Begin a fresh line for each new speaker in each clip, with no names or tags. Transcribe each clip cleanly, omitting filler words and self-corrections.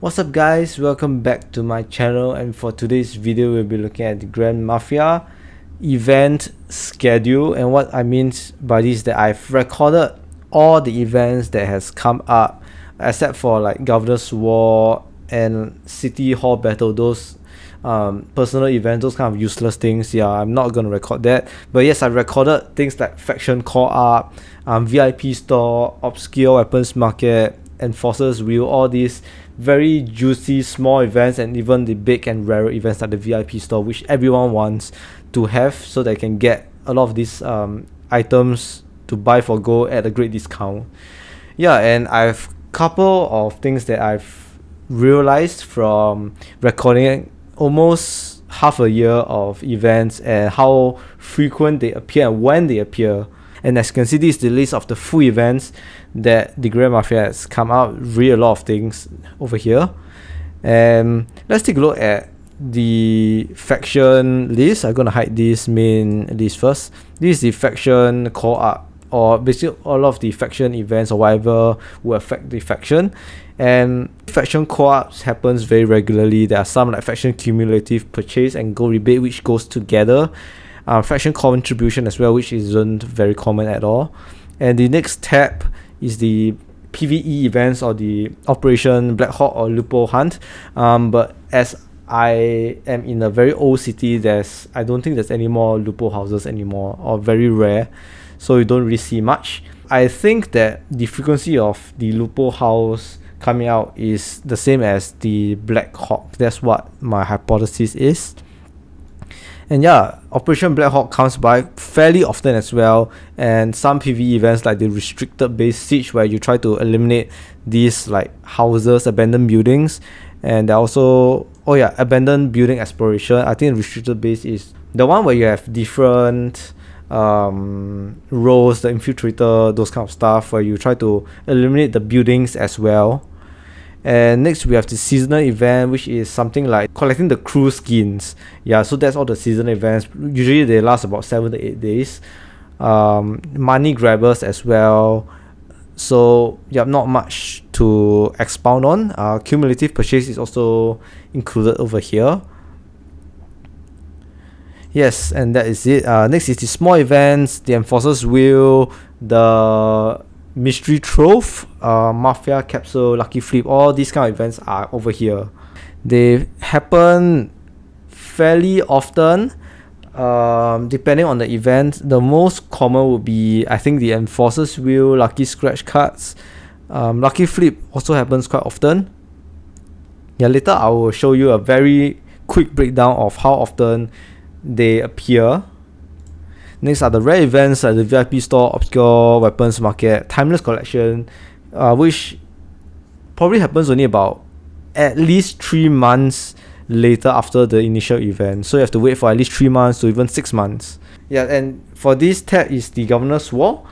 What's up guys, welcome back to my channel, and for today's video we'll be looking at the Grand Mafia event schedule. And what I mean by this is that I've recorded all the events that has come up except for like Governor's War and City Hall Battle, those personal events, those kind of useless things. Yeah, I'm not gonna record that, but yes, I recorded things like Faction Call-Up, VIP Store, Obscure Weapons Market, Enforcer's Wheel, all these very juicy small events, and even the big and rare events like the VIP Store, which everyone wants to have so they can get a lot of these items to buy for gold at a great discount. Yeah, and I've couple of things that I've realized from recording almost half a year of events and how frequent they appear and when they appear. And as you can see, this is the list of the full events that the Grand Mafia has come out. Really a lot of things over here. And let's take a look at the faction list. I'm gonna hide this main list first. This is the faction call-up, or basically all of the faction events or whatever will affect the faction. And faction call-ups happens very regularly. There are some like faction cumulative purchase and gold rebate, which goes together. Faction contribution as well, which isn't very common at all. And the next tab is the PvE events or the Operation Black Hawk or Lupo Hunt. But as I am in a very old city, I don't think there's any more Lupo houses anymore, or very rare, so you don't really see much. I think that the frequency of the Lupo house coming out is the same as the Black Hawk. That's what my hypothesis is. And yeah, Operation Black Hawk comes by fairly often as well, and some PvE events like the restricted base siege, where you try to eliminate these like houses, abandoned buildings. And there are also abandoned building exploration. I think restricted base is the one where you have different roles, the infiltrator, those kind of stuff, where you try to eliminate the buildings as well. And next we have the seasonal event, which is something like collecting the crew skins. Yeah, so that's all the seasonal events. Usually they last about 7 to 8 days. Money grabbers as well. So yeah, not much to expound on. Cumulative purchase is also included over here. Yes, and that is it. Next is the small events, the Enforcer's Wheel, the Mystery Trove, Mafia Capsule, Lucky Flip. All these kind of events are over here. They happen fairly often, depending on the event. The most common would be, I think, the Enforcer's Wheel, Lucky Scratch cards. Lucky Flip also happens quite often. Yeah, later I will show you a very quick breakdown of how often they appear. Next are the rare events like the VIP Store, Obscure Weapons Market, Timeless Collection, which probably happens only about at least 3 months later after the initial event. So you have to wait for at least 3 months to even 6 months. Yeah, and for this tab is the Governor's War.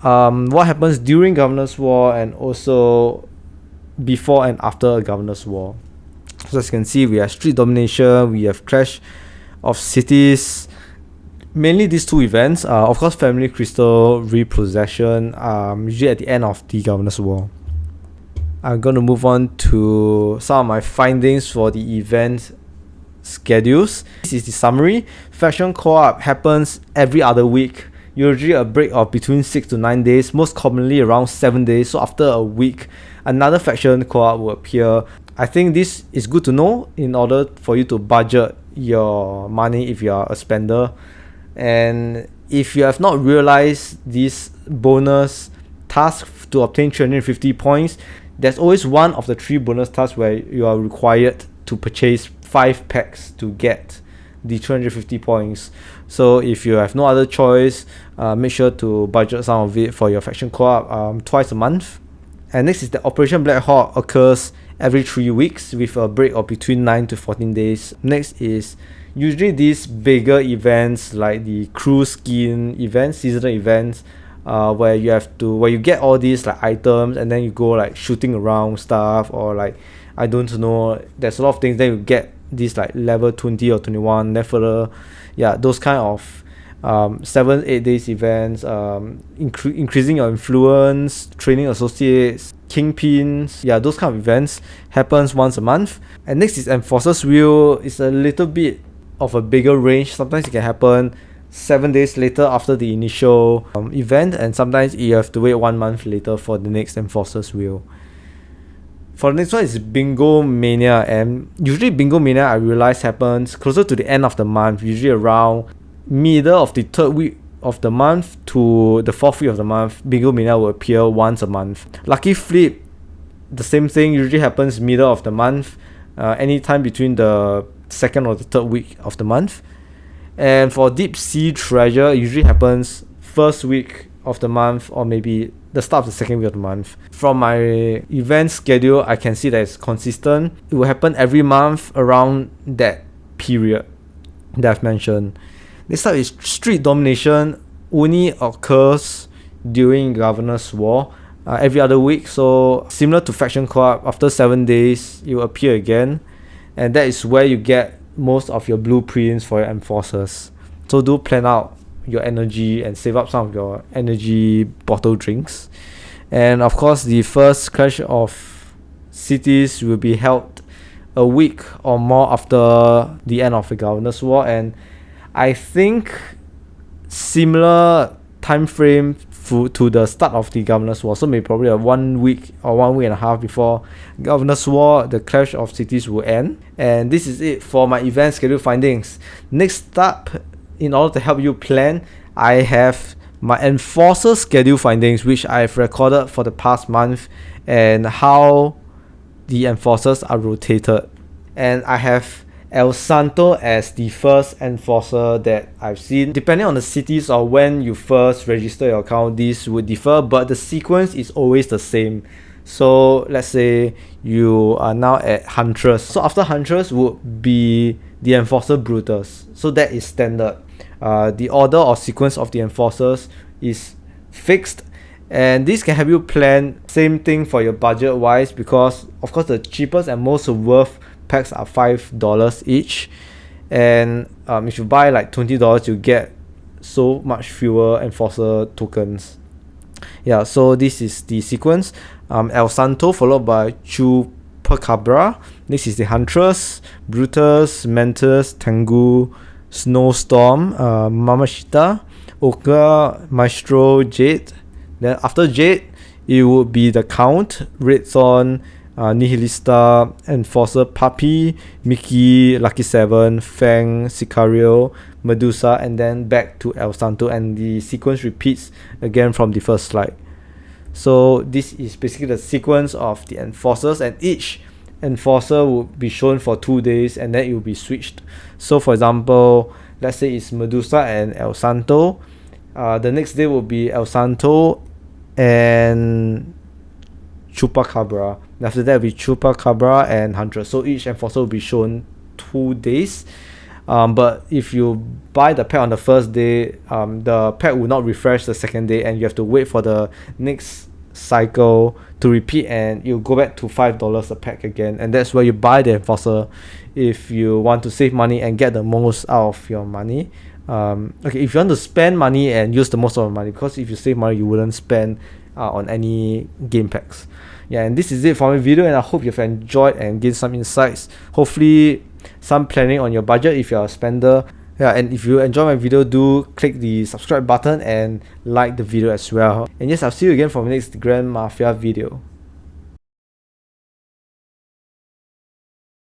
What happens during Governor's War and also before and after a Governor's War. So as you can see, we have Street Domination, we have Clash of Cities. Mainly these two events. Of course, Family Crystal Repossession, usually at the end of the Governor's War. I'm going to move on to some of my findings for the event schedules. This is the summary. Faction Co-op happens every other week, usually a break of between 6 to 9 days, most commonly around 7 days. So after a week, another faction co-op will appear. I think this is good to know in order for you to budget your money if you are a spender. And if you have not realized this bonus task to obtain 350 points, there's always one of the 3 bonus tasks where you are required to purchase 5 packs to get the 250 points. So if you have no other choice, make sure to budget some of it for your faction co-op twice a month. And next is the Operation Black Hawk occurs every 3 weeks with a break of between 9 to 14 days. Next is usually these bigger events like the crew skin events, seasonal events, where you get all these like items and then you go like shooting around stuff, or like I don't know, there's a lot of things. Then you get these like level 20 or 21. Then further, yeah, those kind of 7-8 days events, increasing your influence, training associates, Kingpins, yeah, those kind of events happens once a month. And next is Enforcer's Wheel. It's a little bit of a bigger range. Sometimes it can happen 7 days later after the initial event, and sometimes you have to wait 1 month later for the next Enforcer's Wheel. For the next one is Bingo Mania, and usually Bingo Mania I realize happens closer to the end of the month, usually around middle of the 3rd week of the month to the 4th week of the month. Bingo Mania will appear once a month. Lucky Flip, the same thing, usually happens middle of the month, anytime between the 2nd or the 3rd week of the month. And for Deep Sea Treasure, it usually happens 1st week of the month or maybe the start of the 2nd week of the month. From my event schedule, I can see that it's consistent. It will happen every month around that period that I've mentioned. Next up is Street Domination. Only occurs during Governor's War every other week. So similar to Faction Co-op, after 7 days, it will appear again. And that is where you get most of your blueprints for your enforcers. So do plan out your energy and save up some of your energy bottle drinks. And of course, the first Clash of Cities will be held a week or more after the end of the Governor's War, and I think similar time frame to the start of the Governor's War. So maybe probably 1 week or 1 week and a half before Governor's War, the Clash of Cities will end. And this is it for my event schedule findings. Next up, in order to help you plan, I have my Enforcer schedule findings, which I've recorded for the past month, and how the Enforcers are rotated. And I have El Santo as the first Enforcer that I've seen. Depending on the cities or when you first register your account, these would differ, but the sequence is always the same. So let's say you are now at Huntress. So after Huntress would be the Enforcer Brutus. So that is standard. The order or sequence of the Enforcers is fixed, and this can help you plan. Same thing for your budget wise, because of course the cheapest and most worth packs are $5 each, and if you buy like $20, you get so much fewer Enforcer tokens. Yeah, so this is the sequence. El Santo followed by Chupacabra. Next is the Huntress, Brutus, Mantis, Tengu, Snowstorm, Mamashita, Oka, Maestro, Jade. Then after Jade, it would be the Count, Red Son, Nihilista, Enforcer Puppy, Mickey, Lucky 7, Fang, Sicario, Medusa, and then back to El Santo, and the sequence repeats again from the first slide. So this is basically the sequence of the Enforcers, and each Enforcer will be shown for 2 days and then it will be switched. So for example, let's say it's Medusa and El Santo. The next day will be El Santo and Chupacabra. After that will be Chupacabra and Huntress. So each Enforcer will be shown 2 days. But if you buy the pack on the first day, the pack will not refresh the second day, and you have to wait for the next cycle to repeat, and you'll go back to $5 a pack again, and that's where you buy the Enforcer if you want to save money and get the most out of your money. Okay, if you want to spend money and use the most of your money, because if you save money you wouldn't spend on any game packs. Yeah, and this is it for my video, and I hope you've enjoyed and gained some insights, hopefully some planning on your budget if you're a spender. Yeah, and if you enjoy my video, do click the subscribe button and like the video as well. And yes, I'll see you again for the next Grand Mafia video.